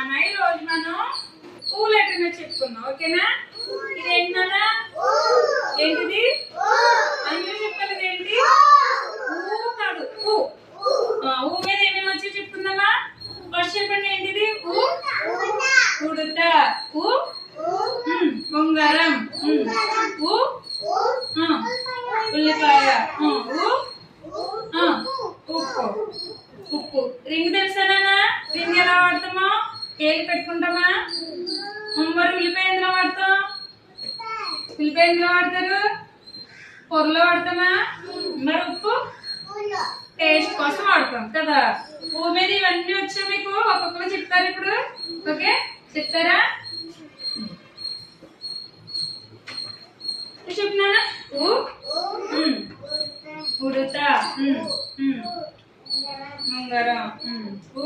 నాన్న ఈ రోజు మనం ఊ లెటర్ మీద చెప్పుకుందాం. ఓకేనా? ఇదేంటి నాన్న? ఏంటిది? అందరూ చెప్పాలి. ఇదేంటి? ఊ కాదు, ఊ. ఊ మీద ఏమేమి వచ్చి చెప్పుకుందామా? ఫస్ట్ చెప్పండి. ఏంటిది? ఊ ఉడత, ఊ ఉంగరం, ఊ ఉల్లిపాయ, ఊ ఉప్పు. ఉప్పు. రింగ్ తెలుసా నాన్న? రింగ్ ఎలా వాడతామో? కేలు పెట్టుకుంటామా? మరి ఉల్లిపాయ ఎందులో వాడతాం? ఉల్లిపాయ ఎందులో వాడతారు? పొరలో వాడతామా? మరి ఉప్పు టేస్ట్ కోసం వాడతాం కదా. ఊ మీద ఇవన్నీ వచ్చా మీకు? ఒక్కొక్కరు చెప్తారు ఇప్పుడు. ఓకే, చెప్తారా? చెప్తున్నానా? ఊ ఉడత, ఉంగరం, ఊ